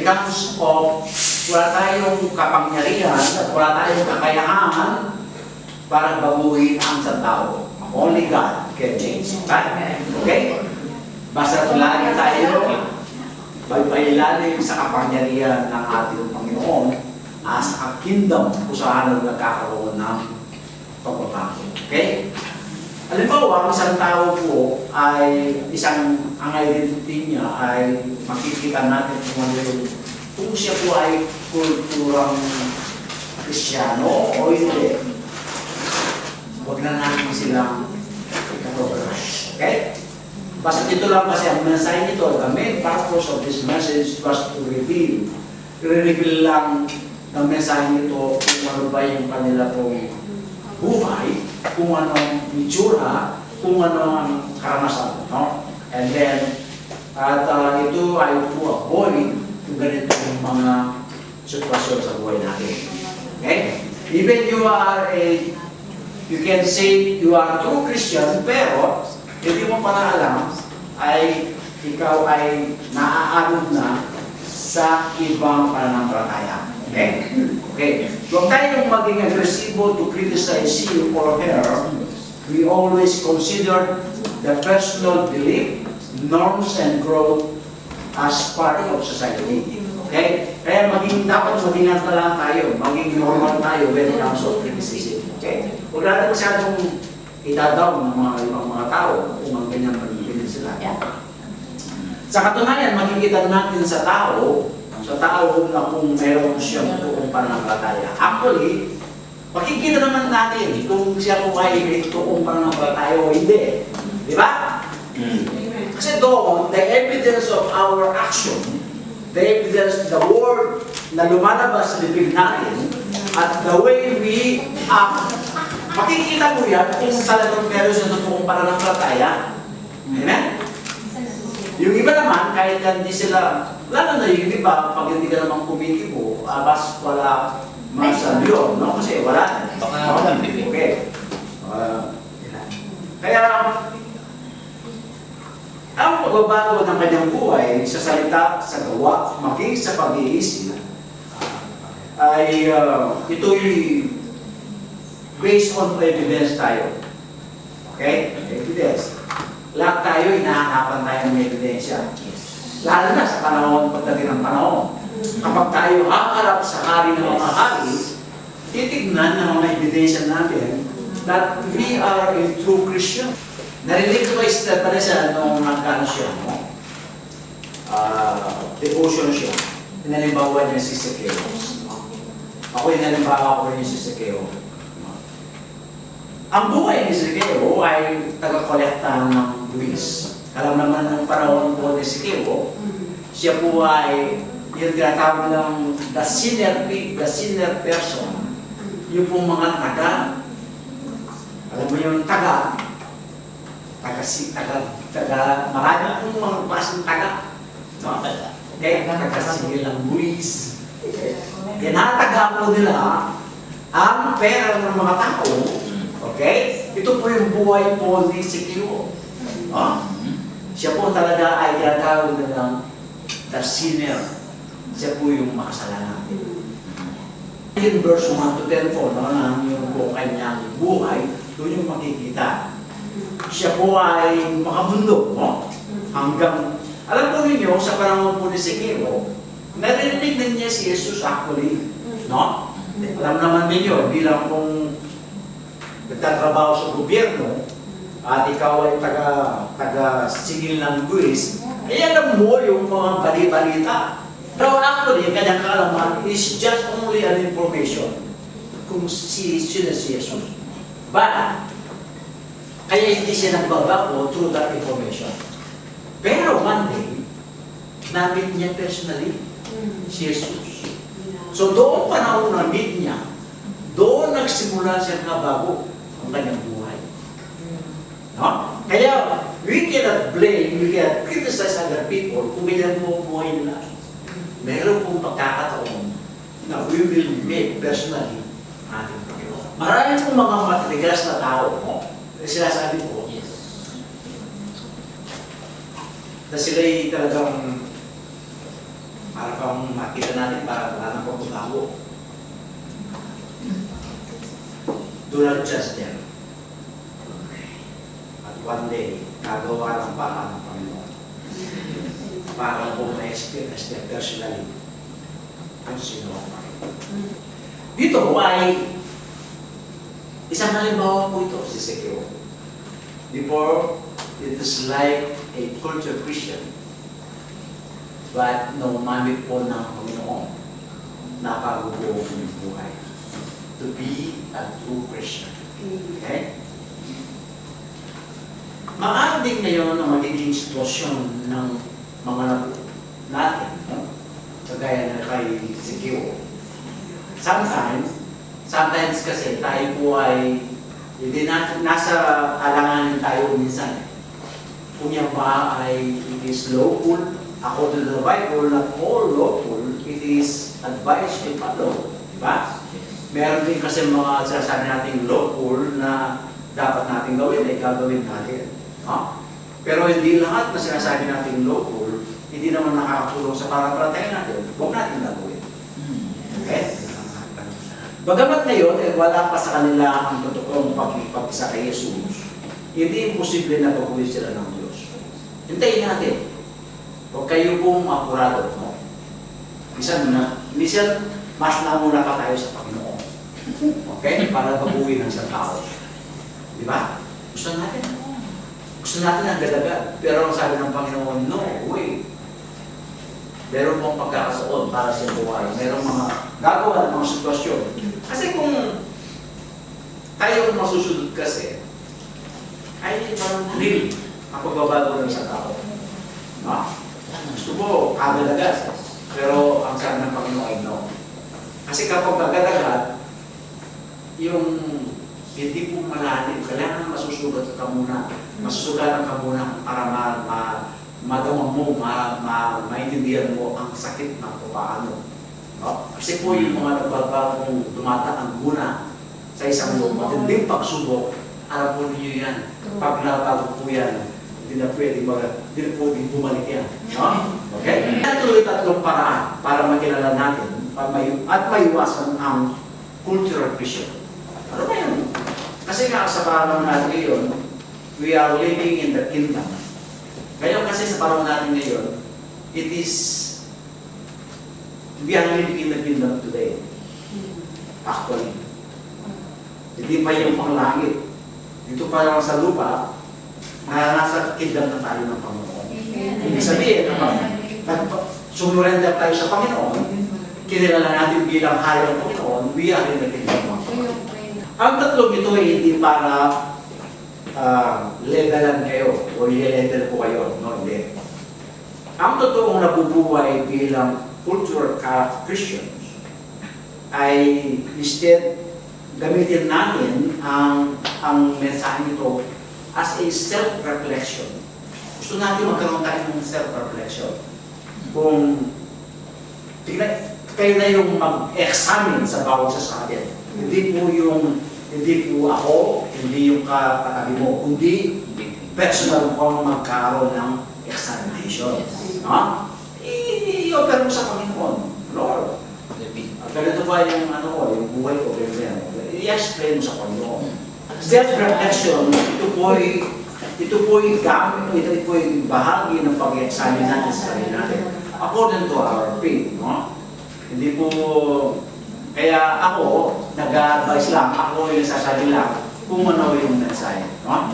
terms of wala tayong kapangyarihan at wala tayong kakayahan para baguhin ang isang tao. Only God can change. Right? Okay? Basta lagi tayo pailalim sa kapangyarihan ng ating Panginoon as a kingdom kung saan nagkakaroon ng pagbabago. Okay? Halimbawa, ang isang tao po ay ang identity niya ay makikita natin kung siya po ay kulturang Kristyano o hindi. Huwag na natin silang ikaprogress. Okay? Basta ito lang kasi ang mensahe nito, the main purpose of this message was to reveal. I-reveal lang ng mensahe nito kung ano ba yung kanila pong buhay, kung ano ang itsura, kung ano ang karanasan. No? And then, ito ay to avoid yung ganito yung mga sitwasyon sa buhay natin. Okay? Even you can say you are a true Christian, pero hindi mo pala alam ay ikaw ay naaalog na sa ibang pananampalataya. Okay? Okay. Huwag tayong maging agresibo to criticize you or her. We always consider the personal belief, norms, and growth as part of society. Okay? Kaya dapat magingat na lang tayo, maging normal tayo when it comes to criticism. Okay? Huwag natin masyadong itadown ng mga ibang mga tao kung ang ganyan magiging sila. Sa katunayan, makikita natin sa tao na kung meron siyang tuong pananampalataya. Actually, makikita naman natin kung siya po ay may tuong pananampalataya o hindi. Di ba? Kasi doon, the evidence of our action, the evidence, the word na lumalabas sa bibig natin, at the way we act, makikita mo yan kung talagang meron siya tuong pananampalataya. Amen? Yung iba naman, kahit hindi sila, lalo na yung iba, pag hindi ka naman kumikibo, bas wala masabi yun, no? Kasi wala. Okay. Kaya, ang pagbabago ng kanyang buhay sa salita, sa gawa, maging sa pag-iisip, ay ito'y based on evidence tayo. Okay? Evidence. Lahat tayo, hinahanapan tayo ng ebidensya. Lalo na sa panahon, pagdating ng panahon. Kapag tayo haharap sa hari ng mga hari, titignan ng mga ebidensya natin that we are a true Christian. Narinig ko ba Steph Vanessa nung nagkano siya, no? Devotion siya. Inalimbawa niya si Sekeo. Ako inalimbawa ko rin si Sekeo. Ang buhay ni Sekeo ay taga-kolekta ng buwis. Alam naman ng panahon po ni Sekeo, siya po ay yung tinatawag ng the sinner person. Yung pong mga taga, alam mo yung marami pong mga klaseng taga. Okay, taga-sigil ng buwis. Tinataga po nila ang pera ng mga tao. Okay? Ito po yung buhay po ni Sekeo. Siya po talaga ay tinatawag ng the sinner. Siya po yung makasalanan. In verse 1 to 10 po, yung po kanyang buhay, doon yung makikita. Siya po ay makamundo, no? Hanggang, alam po ninyo, sa panahon po ni Sekeo, narinig na niya si Jesus actually, no? Alam naman ninyo, bilang kung nagtatrabaho sa gobyerno, at ikaw ay taga-sigil ng buwis, ay alam mo yung mga bali-balita. Pero actually, kanyang kaalaman is just only an information kung sino si Jesus. But, kaya hindi siya nagbabago through that information. Pero one day, na-meet niya personally si Jesus. So doon panahon na-meet niya, doon nagsimula siya na bago ang kanyang buhay. No? Kaya, we cannot blame, we cannot criticize other people kung ganyan mo buhay nila. Meron pong pagkakataon na we will meet personally ating Panginoon. Marami pong mga matigas na tao, no? Sinasabi ko, na sila'y talagang Para pang makita natin para wala nang pagbabago. Do not judge them. At one day, gagawa ng paraan ng Panginoon. Para kung ma-experience them personally kung sino ang Panginoon. Dito ay isang halimbawa po ito si Ezekiel. Before, it is like a culture Christian. But no mamit po ng Panginoon na pagbubuo ng buhay. To be a true Christian. Okay? Maaari din ngayon na magiging sitwasyon ng mga natin, no? Kagaya na kay Ezekiel. Sometimes kasi tayo po ay hindi nasa alanganin tayo minsan. Kung yan ba ay it is lawful, according to the Bible, not all lawful, it is advised to follow. Diba? Meron din kasi mga sinasabi natin lawful na dapat natin gawin, ay gagawin natin. No? Pero hindi lahat na sinasabi natin lawful, hindi naman nakakatulong sa para-paratay natin. Huwag natin gagawin. Okay? Bagamat ngayon, wala pa sa kanila ang totoong pag-isa kay Jesus, hindi imposible na pag-uwi sila ng Diyos. Hintayin natin. Huwag kayo pong apurado. No? Minsan, mas nauna pa tayo sa Panginoon. Okay? Para pag-uwi ng isang tao. Di ba? Gusto natin ang galagan. Pero ang sabi ng Panginoon, no, wait. Meron pong pagkakasoon para sa buhay. Merong mga gagawa ng mga sitwasyon. Kasi kung tayo masusunod kasi, ay parang real ang pagbabago ng isang tao. No? Gusto mo, kagalagan. Pero ang sabi ng Panginoon ay no. Kasi kapag nagadagat, yung hindi po malalim, kailangan masusugat ka muna. Masusugatan ka muna para madama mo, maintindihan mo ang sakit ng paano. No? Kasi po yung mga nagbabagong dumataan muna sa isang matinding pagsubok, alam po ninyo yan. Pag nabago po yan, hindi na pwedeng bumalik yan. No? Okay? Ito tatlong paraan para makilala natin at maiwasan ang cultural vision. Ano ba yun? Kasi nga sa panahon natin ngayon, we are living in the kingdom. Ngayon kasi sa panahon natin ngayon, we are living in the kingdom today. Actually. Hindi pa yung panglangit. Dito pa lang sa lupa, nasa kingdom na tayo ng Panginoon. Ibig sabihin, sumurrender tayo sa Panginoon, kinilala natin bilang hari ng Panginoon, we are in the kingdom ng Panginoon. Ang tatlong ito ay hindi para legalan kayo o i-legal po kayo. No, hindi. Ang totoong nabubuhay bilang cultural Christians ay instead gamitin natin ang mensahe nito as a self-reflection. Gusto natin magkaroon tayo ng self-reflection. Kung kayo na yung mag-examine sa bawat sa atin. Hindi po ako, hindi yung katabi mo, kundi personal ko magkaroon ng examination. No? I-offer mo sa Panginoon. Lord, ganito ba yung yung buhay ko, i-explain mo sa Panginoon. Self-reflection, ito po yung bahagi ng pag-examine natin sa sarili natin. According to our faith, no? Hindi po, kaya ako, nag-advise lang, ako yung sasabi lang kung ano yung mensahe. No?